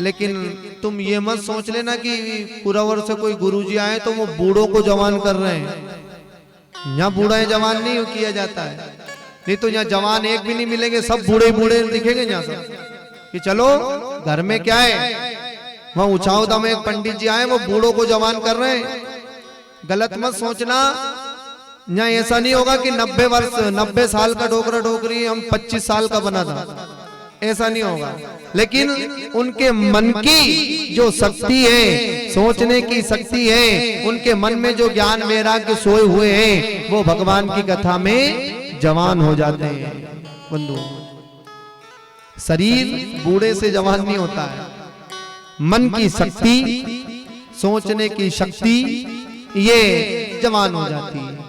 लेकिन तुम ये मत सोच लेना कि पुरावर से कोई गुरुजी आए तो वो बूढ़ों को जवान कर रहे हैं। यहाँ बूढ़ा जवान नहीं किया जाता है, नहीं तो यहाँ जवान एक भी नहीं मिलेंगे, सब बूढ़े बूढ़े दिखेंगे यहाँ सब कि चलो घर में क्या है। वहाँ उछावदा में एक पंडित जी आए, वो बूढ़ों को जवान कर रहे हैं। गलत मत सोचना, यहाँ ऐसा नहीं होगा कि 90 साल का डोकरा डोकरी हम 25 साल का बना था, ऐसा नहीं होगा। लेकिन उनके मन की जो शक्ति है, सोचने की शक्ति है, उनके मन में जो ज्ञान वैराग्य सोए हुए हैं, वो भगवान की कथा में जवान हो जाते हैं। बंधु, शरीर बूढ़े से जवान नहीं होता है, मन की शक्ति, सोचने की शक्ति, ये जवान हो जाती है।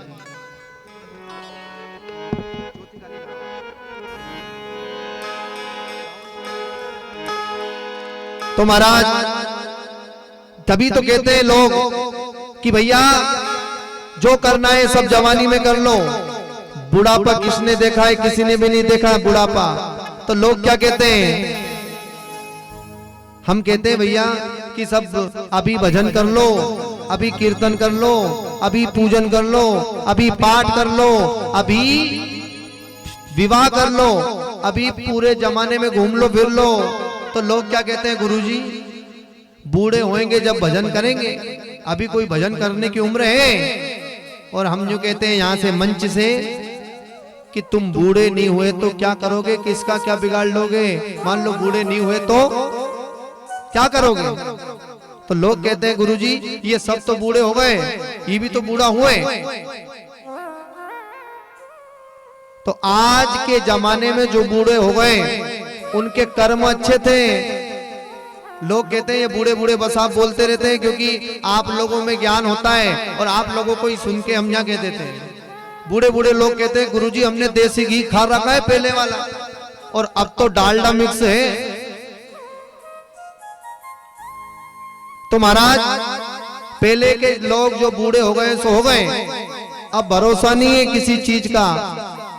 तो महाराज तभी तो कहते हैं लोग कि भैया जो करना है सब जवानी में कर लो। बुढ़ापा किसने देखा है? किसी ने भी नहीं देखा है बुढ़ापा। तो लोग क्या कहते हैं? हम कहते हैं भैया कि सब अभी भजन कर लो, अभी कीर्तन कर लो, अभी पूजन कर लो, अभी पाठ कर लो, अभी विवाह कर लो, अभी पूरे जमाने में घूम लो फिर लो। तो लोग क्या कहते हैं? गुरुजी बूढ़े होंगे जब भजन करेंगे, अभी कोई भजन करने की उम्र है। और हम जो कहते हैं यहाँ से मंच से कि तुम बूढ़े नहीं हुए तो क्या करोगे, किसका क्या बिगाड़ लोगे? मान लो बूढ़े नहीं हुए तो क्या करोगे? तो लोग कहते हैं गुरुजी ये सब तो बूढ़े हो गए, ये भी तो बूढ़ा हुए। तो आज के जमाने में जो बूढ़े हो गए उनके कर्म अच्छे थे। लोग कहते हैं ये बूढ़े बूढ़े बस आप बोलते रहते हैं क्योंकि आप लोगों में ज्ञान होता है और आप लोगों को ही सुन के हम यहाँ कह देते हैं। बूढ़े बूढ़े लोग कहते हैं गुरुजी हमने देसी घी खा रखा है पहले वाला, और अब तो डालडा मिक्स है। तो महाराज पहले के लोग जो बूढ़े हो गए सो हो गए, अब भरोसा नहीं है किसी चीज का।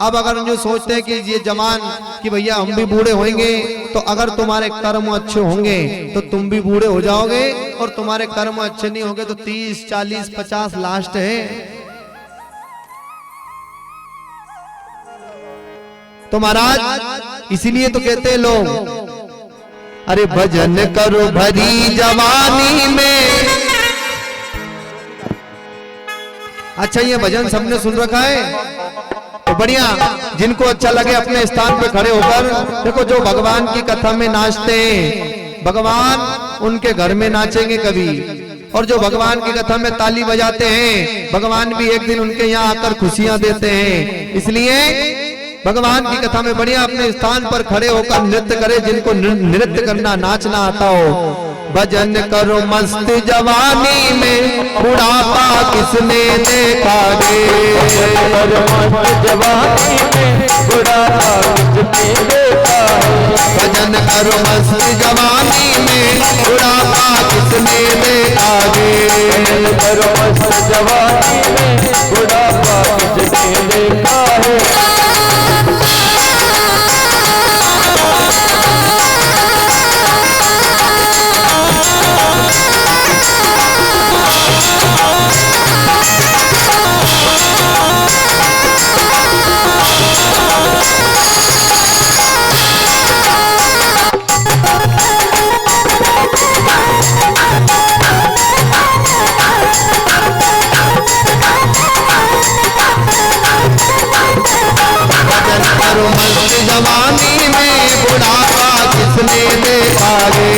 अब अगर जो सोचते हैं कि ये जवान कि भैया हम भी बूढ़े होंगे, तो अगर तुम्हारे कर्म अच्छे होंगे तो तुम भी बूढ़े हो जाओगे, और तुम्हारे कर्म अच्छे नहीं होंगे तो 30, 40, 50 लास्ट है। तो महाराज इसीलिए तो कहते हैं लोग अरे भजन करो भरी जवानी में। अच्छा ये भजन सबने सुन रखा है तो बढ़िया, जिनको अच्छा लगे अपने स्थान पे खड़े होकर देखो। जो भगवान की कथा में नाचते हैं भगवान उनके घर में नाचेंगे कभी, और जो भगवान की कथा में ताली बजाते हैं भगवान भी एक दिन उनके यहाँ आकर खुशियां देते हैं। इसलिए भगवान की कथा में बढ़िया अपने स्थान पर खड़े होकर नृत्य करे, जिनको नृत्य करना नाचना आता हो। भजन करो मस्त जवानी में, बुढ़ापा किसने देखा रे। जवानी में बुढ़ापा किसने देखा है। भजन करो मस्त जवानी में, बुढ़ापा किसने देखा रे। करो मस्त जवानी में, बुढ़ापा किसने देखा है। जवानी में बुढ़ापा किसने देखा रे।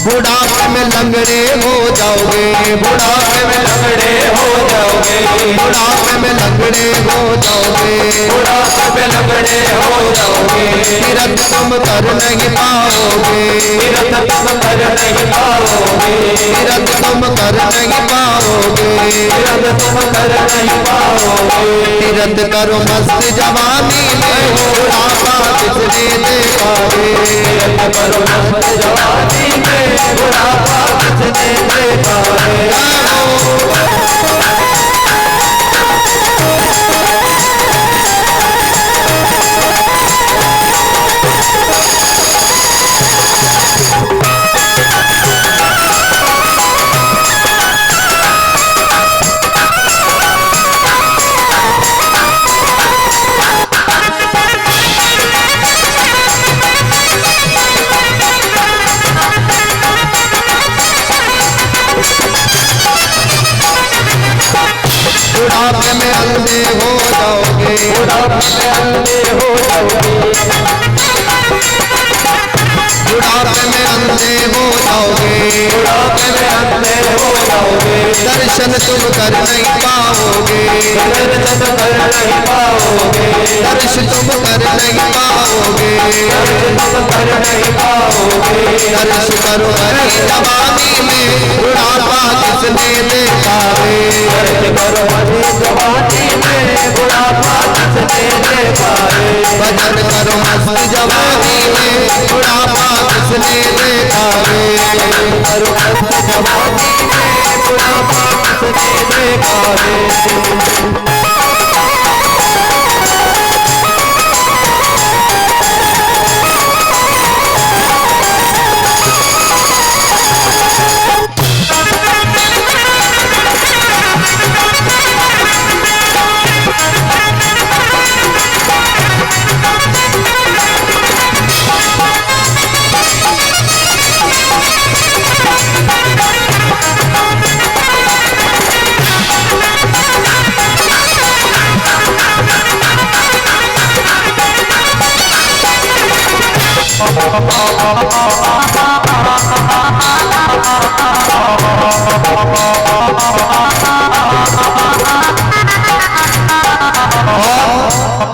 बुढ़ापे में लंगड़े हो जाओगे, बुढ़ापे में लंगड़े हो जाओगे, बुढ़ापे में लंगड़े हो जाओगे, बुढ़ापे में लंगड़े हो जाओगे। तीरथ तुम कर नहीं पाओगे, तीरथ तुम कर नहीं पाओगे। तीरथ तुम कर नहीं पाओगे, तीरथ तुम कर नहीं पाओगे। तीरथ करो मस्त जवानी में, बुढ़ापा किसने देखा रे। तीरथ करो मस्त जवानी में, बुढ़ापा किसने देखा रे। बुढ़ापे में अंधे हो जाओगे, बुढ़ापे में अंधे हो जाओगे, बुढ़ापे में अंधे हो जाओगे, बुढ़ापे में अंधे हो जाओगे। दर्शन तुम कर नहीं पाओगे, दर्शन कर नहीं पाओगे, दर्शन तुम कर नहीं पाओगे, दर्शन तुम कर नहीं पाओगे। दर्श करो हरी जवानी में, बुढ़ापा किसने देखा रे। दर्श करो हरी जवानी में, बुढ़ापा किसने देखा रे। भजन करो मस्त जवानी में, बुढ़ापा किसने देखा रे। करो मस्त जवानी में, बुढ़ापा किसने देखा रे।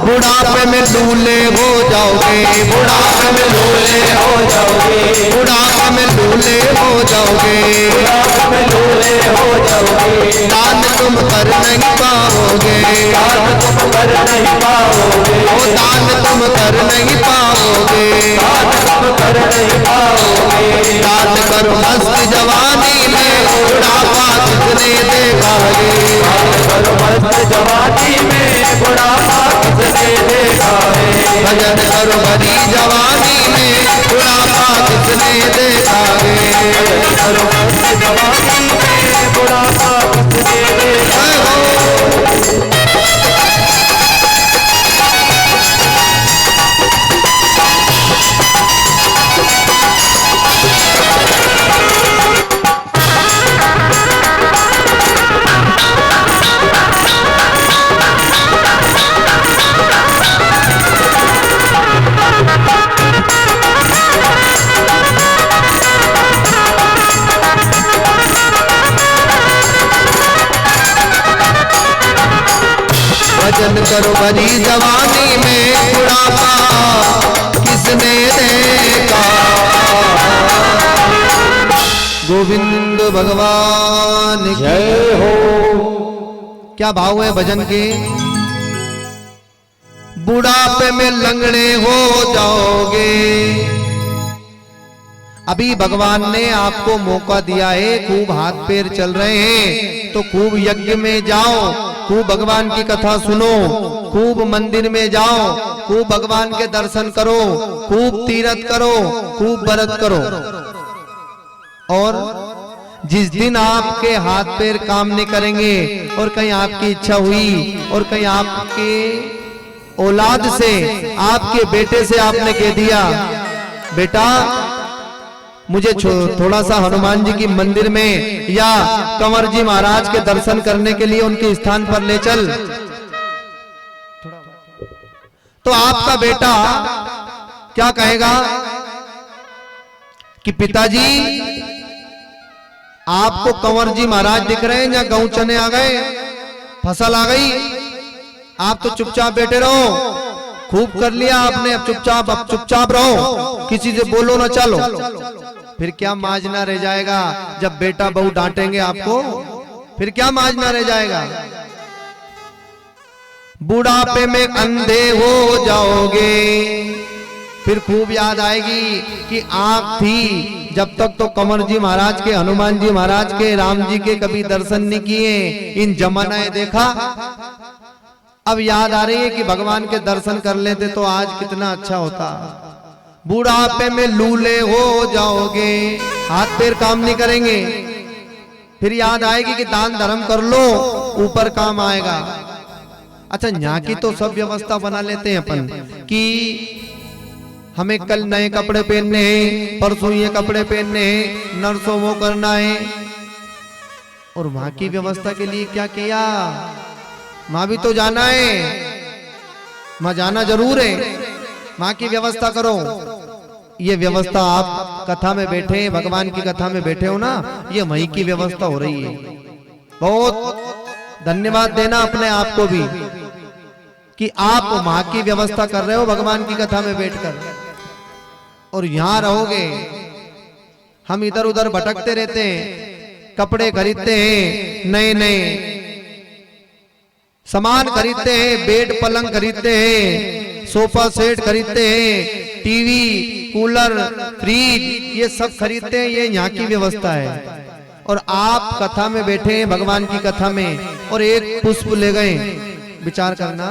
बुढ़ापे में लूले हो जाओगे, बुढ़ापे में लूले हो जाओगे, बुढ़ापे में लूले हो जाओगे, बुढ़ापे में लूले हो जाओगे। दान तुम कर नहीं पाओगे, दान तुम कर नहीं पाओगे, ओ दान तुम कर नहीं पाओगे, दान तुम कर नहीं पाओगे। दान करो मस्त जवानी में, बुढ़ापा किसने देखा रे। दान करो मस्त जवानी में, बुढ़ापा किसने देखा रे। भजन करो भरी जवानी में, बुढ़ापा किसने देखा रे। भजन करो मस्त जवानी में, बुढ़ापा किसने देखा रे। भजन करो भरी जवानी में, बुढ़ापा किसने देखा। गोविंद भगवान जय हो। क्या भाव है भजन के। बुढ़ापे में लंगड़े हो जाओगे। अभी भगवान ने आपको मौका दिया है, खूब हाथ पैर चल रहे हैं तो खूब यज्ञ में जाओ, खूब भगवान की कथा सुनो, खूब मंदिर में जाओ, खूब भगवान के दर्शन करो, खूब तीरथ करो, खूब व्रत करो। और जिस दिन आपके हाथ पैर काम नहीं करेंगे और कहीं आपकी इच्छा हुई और कहीं आपके औलाद से, आपके बेटे से आपने कह दिया बेटा मुझे थोड़ा सा हनुमान जी की मंदिर में या कंवर जी महाराज के दर्शन करने के लिए उनके स्थान पर ले चल, तो आपका बेटा क्या कहेगा कि पिताजी आपको कंवर जी महाराज दिख रहे हैं या गेहूं चने आ गए, फसल आ गई, आप तो चुपचाप बैठे रहो, खूब कर लिया आपने, अब चुपचाप रहो, किसी से बोलो ना चलो। फिर क्या माजना रह जाएगा जब बेटा बहू डांटेंगे आपको? फिर क्या माजना रह जाएगा? बुढ़ापे में अंधे हो जाओगे। फिर खूब याद आएगी कि आंख थी जब तक तो कंवर जी महाराज के, हनुमान जी महाराज के, राम जी के कभी दर्शन नहीं किए, इन जमानाएं देखा। अब याद आ रही है कि भगवान के दर्शन कर लेते तो आज कितना अच्छा होता। बुढ़ापे में लूले हो जाओगे, हाथ पैर काम नहीं करेंगे। फिर याद आएगी कि दान धर्म कर लो, ऊपर काम आएगा। अच्छा, यहाँ की तो सब व्यवस्था बना लेते हैं अपन कि हमें कल नए कपड़े पहनने हैं, परसों ये कपड़े पहनने हैं, नरसों वो करना है। और वहां की व्यवस्था के लिए क्या किया? वहां भी तो जाना है, वहां जाना जरूर है, वहां की व्यवस्था करो। ये व्यवस्था आप कथा में बैठे, भगवान की कथा में बैठे हो ना, ये वहीं की व्यवस्था हो रही है। बहुत धन्यवाद देना अपने आप को भी कि आप वहां की व्यवस्था कर रहे हो भगवान की कथा में बैठकर, और यहां रहोगे। हम इधर उधर भटकते रहते हैं, कपड़े खरीदते हैं, नए नए सामान खरीदते हैं, बेड पलंग खरीदते हैं, सोफा सेट खरीदते हैं, टीवी, कूलर, फ्रिज, ये सब खरीदते हैं। ये यहाँ की व्यवस्था है। और आप कथा में बैठे हैं, भगवान की कथा में, और एक पुष्प ले गए। विचार करना,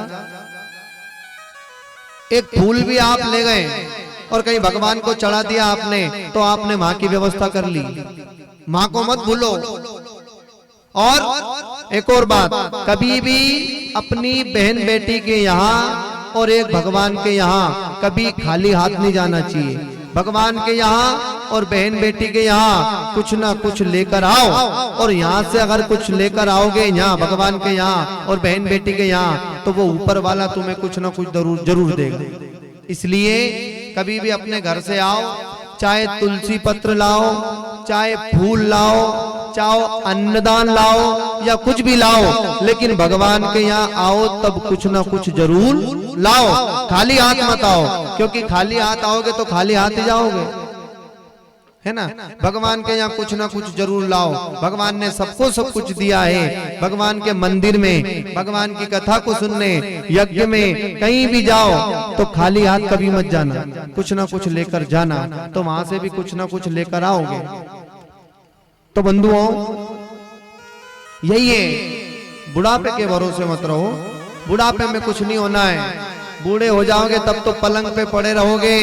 एक फूल भी आप ले गए और कहीं भगवान को चढ़ा दिया आपने, तो आपने वहां की व्यवस्था कर ली। मां को मत भूलो। और एक और बात, कभी भी अपनी बहन बेटी के यहाँ और एक भगवान के यहाँ कभी खाली हाथ नहीं जाना चाहिए। भगवान के यहाँ और बहन बेटी के यहाँ कुछ ना कुछ लेकर आओ, और यहाँ से अगर कुछ लेकर आओगे यहाँ भगवान के यहाँ और बहन बेटी के यहाँ, तो वो ऊपर वाला तुम्हें कुछ ना कुछ जरूर देगा। इसलिए कभी भी अपने घर से आओ, चाहे तुलसी पत्र लाओ, चाहे फूल लाओ, चाहे अन्नदान लाओ, या कुछ भी लाओ, लेकिन भगवान के यहाँ आओ तब कुछ ना कुछ जरूर लाओ। खाली हाथ मत आओ, क्योंकि खाली हाथ आओगे तो खाली हाथ ही जाओगे, है ना। भगवान के यहाँ कुछ ना कुछ जरूर लाओ। भगवान ने सबको सब कुछ दिया है। भगवान के मंदिर में, भगवान की कथा को सुनने, यज्ञ में, कहीं भी जाओ तो खाली हाथ कभी मत जाना, कुछ ना कुछ लेकर जाना, तो वहां से भी कुछ ना कुछ लेकर आओगे। तो बंधुओं, यही है, बुढ़ापे के भरोसे मत रहो। बुढ़ापे में कुछ नहीं होना है। बूढ़े हो जाओगे तब तो पलंग पे पड़े रहोगे।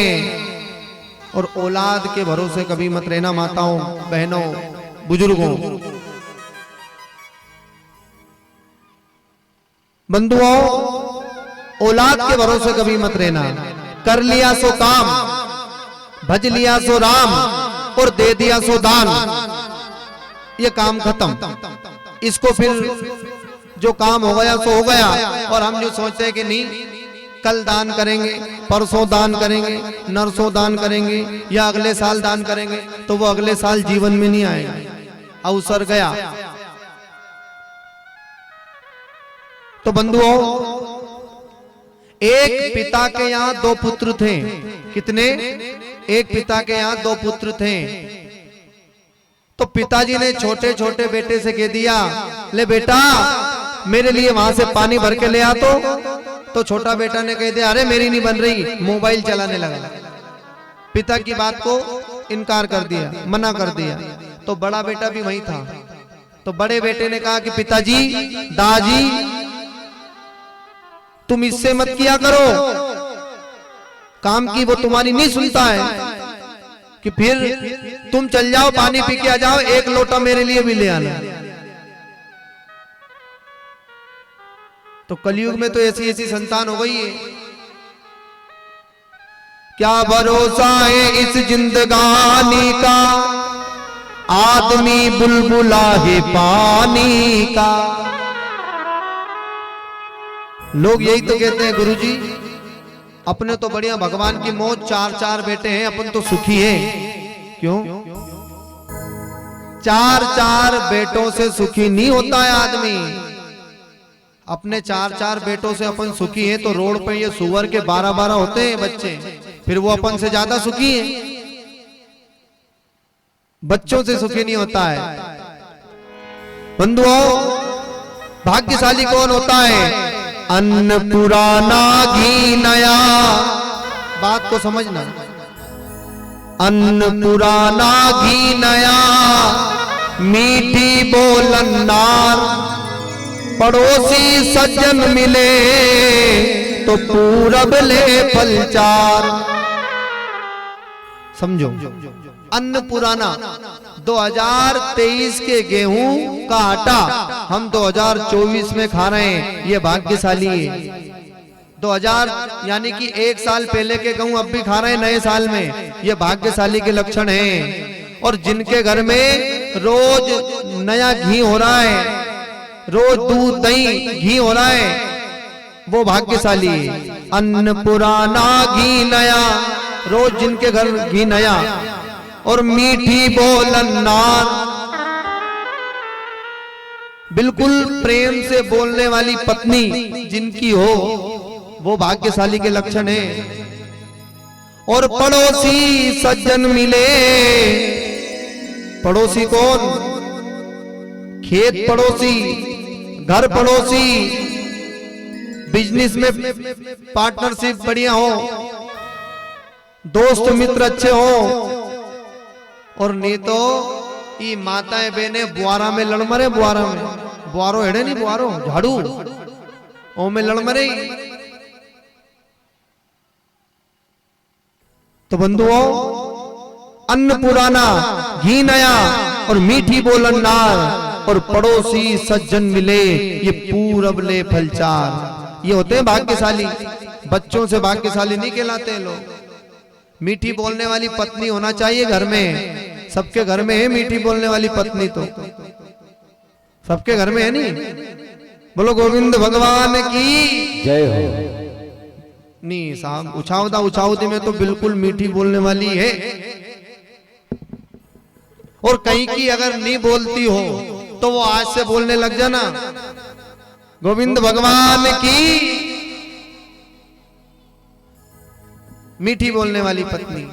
और औलाद के भरोसे कभी मत रहना, माताओं, बहनों, बुजुर्गों। बंधुओं, औलाद के भरोसे कभी मत रहना। कर लिया सो काम, भज लिया सो राम, और दे दिया सो दान, ये काम खत्म। इसको फिर जो काम हो गया सो हो गया। और हम जो सोचते हैं कि नहीं, कल दान करेंगे, परसों दान करेंगे, नरसों दान करेंगे, या अगले साल दान करेंगे, तो वो अगले साल जीवन में नहीं आएगा, अवसर गया। तो बंधुओं, एक पिता के यहाँ दो पुत्र थे। कितने? एक पिता के यहाँ दो पुत्र थे। तो पिताजी ने छोटे छोटे बेटे से कह दिया, ले बेटा मेरे लिए वहां से पानी भर के ले आ। तो छोटा बेटा ने कह दिया, अरे मेरी नहीं बन रही, मोबाइल चलाने लगा। पिता की बात को इनकार कर दिया, मना कर दिया। तो बड़ा बेटा भी वहीं था। तो बड़े बेटे ने कहा कि पिताजी, दादाजी, तुम इससे मत किया करो काम की, वो तुम्हारी नहीं सुनता है, कि फिर तुम चल जाओ, पानी पी के आ जाओ, एक लोटा मेरे लिए भी ले आना। तो कलयुग में तो ऐसी ऐसी संतान हो गई है। क्या भरोसा है इस जिंदगानी का, आदमी बुलबुला है पानी का। लोग यही तो कहते हैं, गुरुजी अपने तो बढ़िया भगवान की मौज, चार चार बेटे हैं, अपन तो सुखी हैं। क्यों? चार चार बेटों से सुखी नहीं होता है आदमी। अपने चार चार बेटों से अपन सुखी हैं, तो रोड पे ये सुअर के 12-12 होते हैं बच्चे, फिर वो अपन से ज्यादा सुखी हैं। बच्चों से सुखी नहीं होता है। बंधुओं, भाग्यशाली कौन होता है? अन्न पुराना घी नया। बात को समझना, अन्न पुराना घी नया, मीठी बोलन नार, पड़ोसी सज्जन मिले तो पूरब ले फल चार। समझो, अन्न पुराना 2023 के गेहूं का आटा हम 2024 में खा रहे हैं, ये भाग्यशाली है। 2000 यानी कि 1 साल पहले के गेहूं अब भी खा रहे हैं नए साल में, ये भाग्यशाली के लक्षण हैं। और जिनके घर में रोज नया घी हो रहा है, रोज दूध दही घी हो रहा है, वो भाग्यशाली है। अन्न पुराना घी नया, रोज जिनके घर घी नया। और मीठी बोलन नार, बिल्कुल प्रेम से बोलने वाली पत्नी जिनकी हो, वो भाग्यशाली के लक्षण है। और पड़ोसी सज्जन मिले, पड़ोसी कौन? खेत पड़ोसी, घर पड़ोसी, बिजनेस में पार्टनरशिप बढ़िया हो, दोस्त मित्र अच्छे हो। और नहीं तो ये माताएं बहने बुआरा में लड़ मरे, बुआरा में बुआरो हेड़े नहीं, बुआरो झाड़ू ओ में लड़ मरे। तो बंधुओं, अन्न पुराना घी नया और मीठी बोलन नार, और पड़ोसी सज्जन मिले ये पूरब ले फल चार। ये होते हैं भाग्यशाली। बच्चों से भाग्यशाली नहीं कहलाते लोग। मीठी बोलने वाली पत्नी होना चाहिए घर में। सबके घर में है मीठी बोलने वाली पत्नी, तो सबके घर में है नहीं। बोलो गोविंद भगवान की जय हो। नहीं साहब, उछाउदी में तो बिल्कुल मीठी बोलने वाली है। और कहीं की अगर नहीं बोलती हो तो वो आज से बोलने लग जाना, गोविंद भगवान की। मीठी बोलने वाली पत्नी।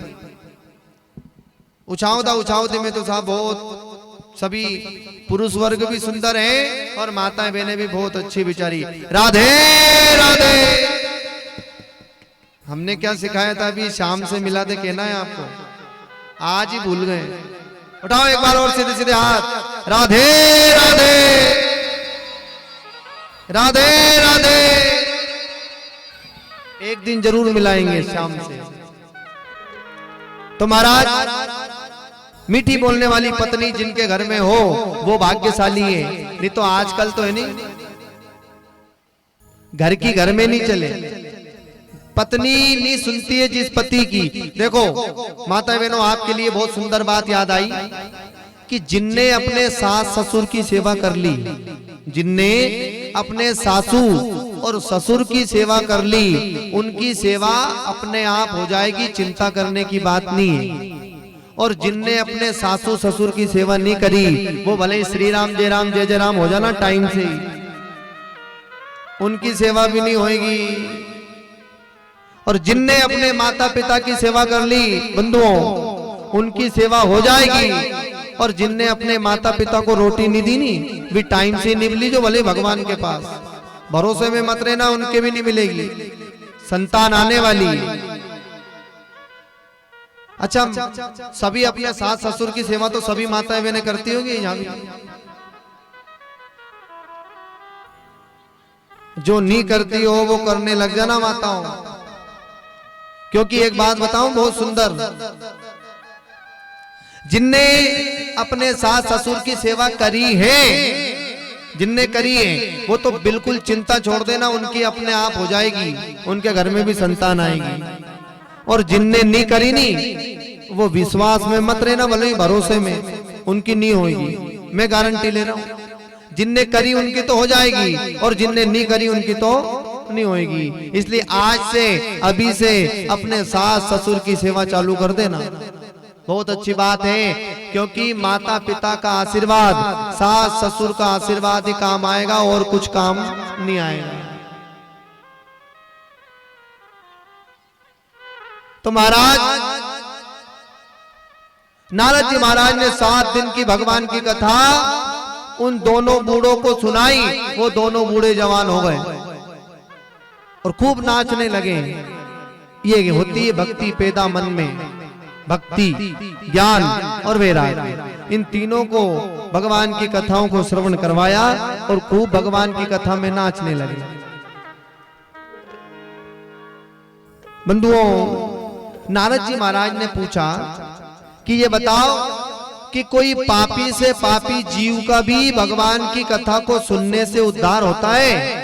उछाउदी में तो साहब बहुत सभी पुरुष वर्ग भी सुंदर हैं और माताएं बहनें भी बहुत अच्छी बिचारी। राधे राधे। हमने क्या सिखाया था अभी शाम से मिला दे कहना है आपको, आज ही भूल गए। उठाओ एक बार और सीधे सीधे हाथ। राधे राधे, राधे राधे। एक दिन जरूर मिलाएंगे शाम से। तो महाराज, मीठी बोलने वाली पत्नी जिनके घर में हो वो भाग्यशाली है। नहीं तो आजकल तो है नहीं, घर की घर में नहीं चले। पत्नी नहीं सुनती है जिस पति की। देखो माता बहनों, आपके लिए बहुत सुंदर बात याद आई कि जिनने अपने सास ससुर की सेवा कर ली, जिनने अपने सासू और ससुर की सेवा कर ली, उनकी सेवा अपने आप हो जाएगी, चिंता करने की बात नहीं है। और जिनने अपने सासू ससुर की सेवा नहीं करी, वो भले ही श्री राम जय राम हो जाना टाइम से ही, उनकी सेवा भी नहीं होगी। और जिनने अपने माता पिता की सेवा कर ली बंधुओं, उनकी सेवा हो जाएगी। और जिनने अपने माता पिता को रोटी नहीं दी, नहीं भी टाइम से निभली, जो भले भगवान के पास भरोसे में मत रहना, उनके भी नहीं मिलेगी। संतान आने वाली। अच्छा, सभी अपने सास ससुर की सेवा तो सभी माताएं बहनें करती होंगी यहाँ भी। जो नहीं करती हो वो करने लग जाना माताओं। क्योंकि एक बात बताऊं बहुत सुंदर, जिनने अपने सास ससुर की सेवा करी है, जिनने करी है, वो तो बिल्कुल चिंता छोड़ देना, उनकी अपने आप हो जाएगी, उनके घर में भी संतान आएगी। और जिनने नहीं करी नहीं, वो विश्वास में मत रहना, भले ही भरोसे में, उनकी नहीं होगी। मैं गारंटी ले रहा हूं, जिनने करी उनकी तो हो जाएगी, और जिनने नहीं करी उनकी तो नहीं होगी। इसलिए आज से, अभी से अपने सास ससुर की सेवा चालू कर देना, बहुत अच्छी बात है। क्योंकि माता पिता का आशीर्वाद, सास ससुर का आशीर्वाद ही काम आएगा, और कुछ काम नहीं आएगा। तो महाराज, नारद जी महाराज ने 7 दिन की भगवान की कथा उन दोनों बूढ़ों को सुनाई। वो दोनों बूढ़े जवान हो गए और खूब नाचने लगे। ये होती है भक्ति पैदा मन में, भक्ति, ज्ञान और वैराग्य। इन तीनों को भगवान की कथाओं को श्रवण करवाया और खूब भगवान की कथा में नाचने लगे। बंधुओं, नारद जी महाराज ने पूछा कि ये बताओ कि कोई पापी से पापी जीव का भी भगवान की कथा को सुनने से उद्धार होता है?